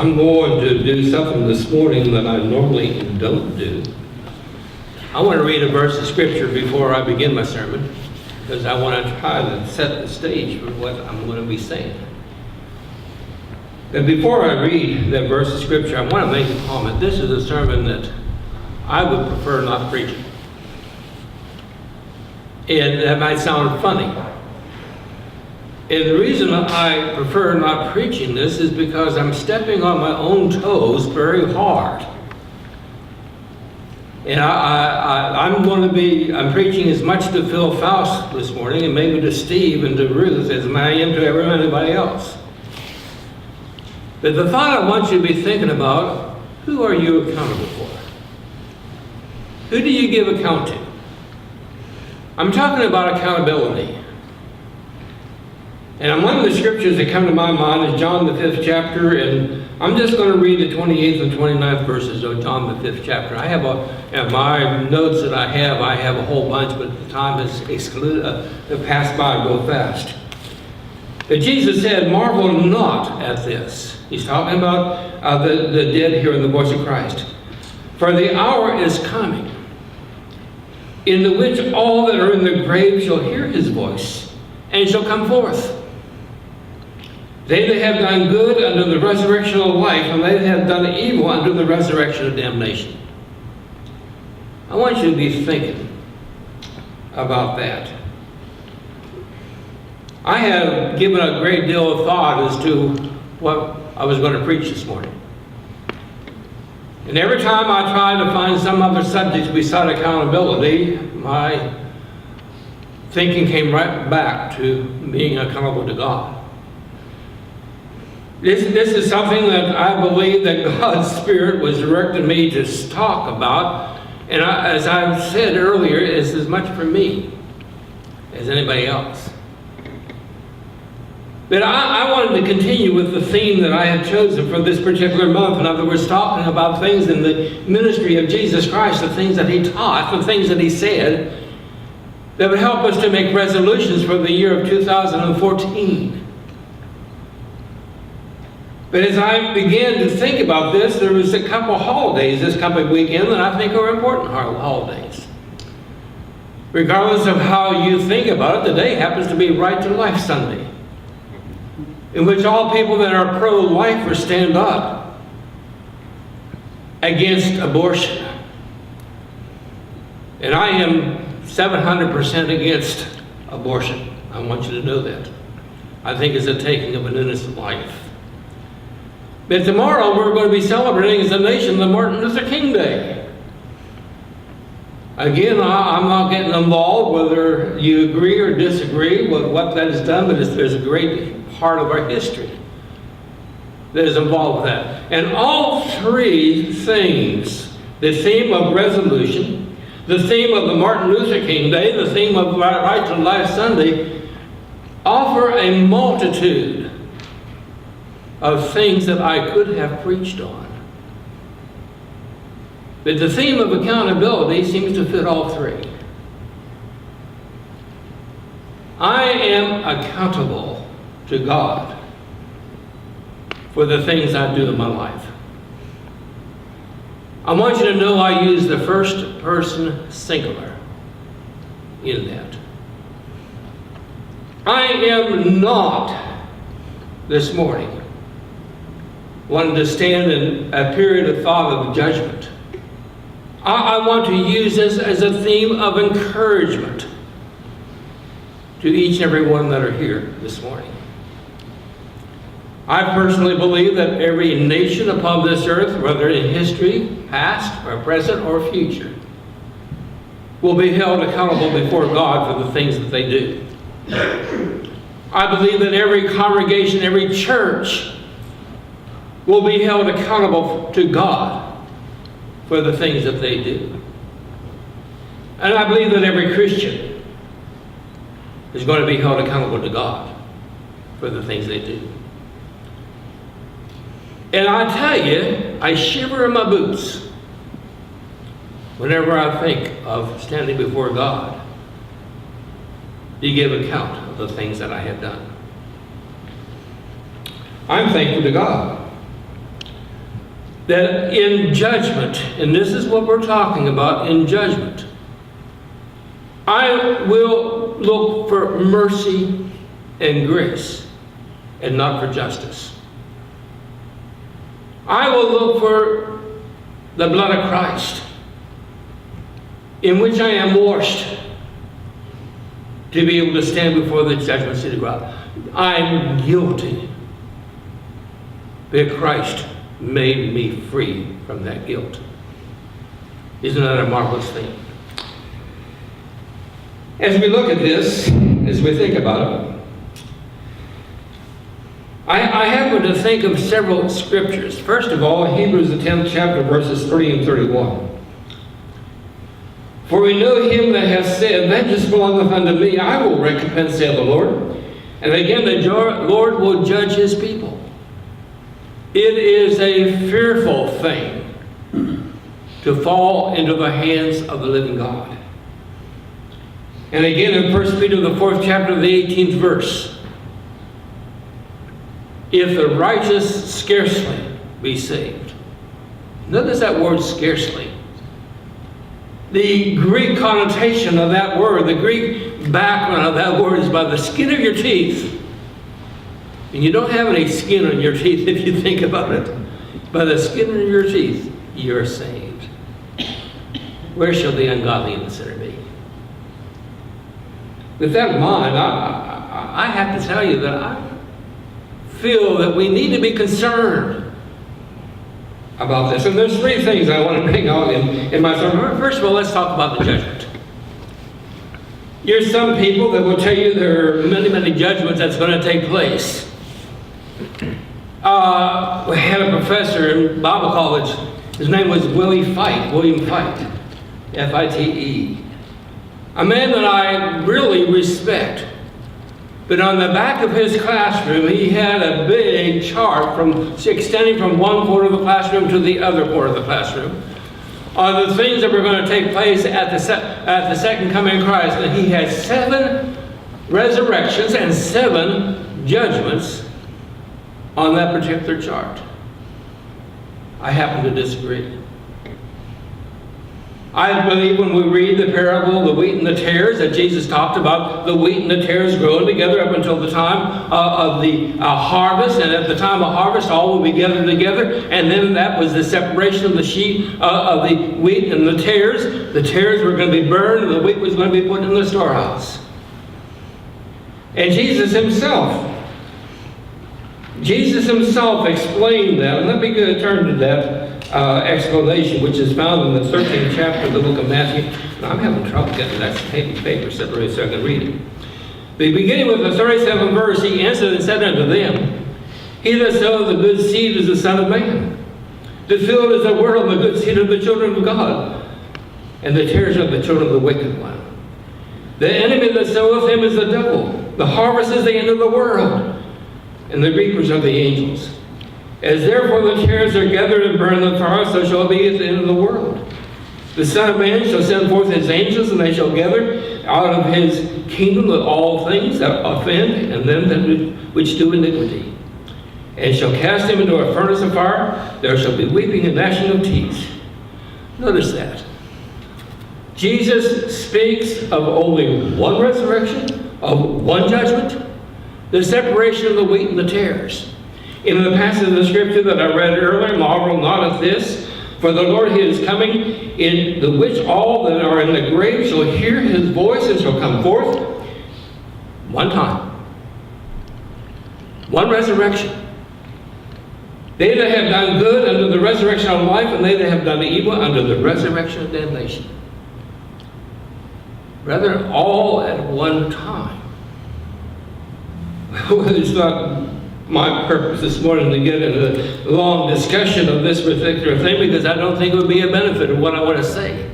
I'm going to do something this morning that I normally don't do. I want to read a verse of Scripture before I begin my sermon, because I want to try to set the stage for what I'm going to be saying. But before I read that verse of Scripture, I want to make a comment. This is a sermon that I would prefer not preaching. And that might sound funny. And the reason I prefer not preaching this is because I'm stepping on my own toes very hard. And I'm preaching as much to Phil Faust this morning, and maybe to Steve and to Ruth, as I am to everybody else. But the thought I want you to be thinking about, who are you accountable for? Who do you give account to? I'm talking about accountability. And one of the scriptures that come to my mind is John the 5th chapter, and I'm just going to read the 28th and 29th verses of John the 5th chapter. I have my notes that I have a whole bunch, but the time has passed by real fast. But Jesus said, "Marvel not at this." He's talking about the dead hearing the voice of Christ. "For the hour is coming, in the which all that are in the grave shall hear his voice, and shall come forth. They that have done good unto the resurrection of life, and they that have done evil unto the resurrection of damnation." I want you to be thinking about that. I have given a great deal of thought as to what I was going to preach this morning. And every time I try to find some other subject beside accountability, my thinking came right back to being accountable to God. This is something that I believe that God's Spirit was directing me to talk about. And as I've said earlier, it's as much for me as anybody else. But I wanted to continue with the theme that I had chosen for this particular month. In other words, talking about things in the ministry of Jesus Christ, the things that he taught, the things that he said, that would help us to make resolutions for the year of 2014. But as I began to think about this, there was a couple holidays this coming weekend that I think are important holidays. Regardless of how you think about it, today happens to be Right to Life Sunday, in which all people that are pro-lifer stand up against abortion. And I am 700% against abortion. I want you to know that. I think it's a taking of an innocent life. But tomorrow we're going to be celebrating as a nation the Martin Luther King Day. Again, I'm not getting involved whether you agree or disagree with what that has done, but there's a great part of our history that is involved with that. And all three things, the theme of resolution, the theme of the Martin Luther King Day, the theme of Right to Life Sunday, offer a multitude of things that I could have preached on. But the theme of accountability seems to fit all three. I am accountable to God for the things I do in my life. I want you to know I use the first person singular in that. I am not this morning wanting to stand in a period of thought of judgment. I want to use this as a theme of encouragement to each and every one that are here this morning. I personally believe that every nation upon this earth, whether in history, past, or present, or future, will be held accountable before God for the things that they do. I believe that every congregation, every church, will be held accountable to God for the things that they do. And I believe that every Christian is going to be held accountable to God for the things they do. And I tell you, I shiver in my boots whenever I think of standing before God to give account of the things that I have done. I'm thankful to God that in judgment, and this is what we're talking about, in judgment, I will look for mercy and grace and not for justice. I will look for the blood of Christ, in which I am washed, to be able to stand before the judgment seat of God. I'm guilty, but Christ made me free from that guilt. Isn't that a marvelous thing? As we look at this, as we think about it, I happen to think of several scriptures. First of all, Hebrews the 10th chapter, verses 30 and 31. For we know him that has said, vengeance belongeth unto me, I will recompense, saith the Lord. And again, the Lord will judge his people. It is a fearful thing to fall into the hands of the living God. And again, in 1 Peter the 4th chapter, the 18th verse, if the righteous scarcely be saved. Notice that word scarcely. The Greek connotation of that word, the Greek background of that word is by the skin of your teeth. And you don't have any skin on your teeth if you think about it. By the skin of your teeth, you're saved. Where shall the ungodly and the sinner be? With that in mind, I have to tell you that I feel that we need to be concerned about this. And there's three things I want to bring out in my sermon. First of all, let's talk about the judgment. There's some people that will tell you there are many, many judgments that's going to take place. We had a professor in Bible college. His name was William Fite, F-I-T-E. A man that I really respect. But on the back of his classroom, he had a big chart extending from one corner of the classroom to the other corner of the classroom on the things that were going to take place at the second coming of Christ. And he had 7 resurrections and 7 judgments on that particular chart. I happen to disagree. I believe when we read the parable, the wheat and the tares, that Jesus talked about the wheat and the tares growing together up until the time of the harvest. And at the time of harvest, all will be gathered together. And then that was the separation of the sheep, of the wheat and the tares. The tares were going to be burned, and the wheat was going to be put in the storehouse. And Jesus himself explained that. And let me turn to that explanation, which is found in the 13th chapter of the book of Matthew. And I'm having trouble getting that paper separated so I can read it. But beginning with the 37th verse, he answered and said unto them, He that soweth the good seed is the Son of Man. The field is the world, the good seed of the children of God, and the tares of the children of the wicked one. The enemy that soweth him is the devil. The harvest is the end of the world, and the reapers are the angels. As therefore the tares are gathered and burned in the fire, so shall it be at the end of the world. The Son of Man shall send forth his angels, and they shall gather out of his kingdom all things that offend, and them that which do iniquity. And shall cast him into a furnace of fire. There shall be weeping and gnashing of teeth. Notice that. Jesus speaks of only one resurrection, of one judgment, the separation of the wheat and the tares. In the passage of the scripture that I read earlier, marvel not at this, for the Lord he is coming, in the which all that are in the grave shall hear his voice and shall come forth. One time. One resurrection. They that have done good under the resurrection of life, and they that have done evil under the resurrection of damnation. Rather, all at one time. Well, it's not my purpose this morning to get into a long discussion of this particular thing, because I don't think it would be a benefit of what I want to say.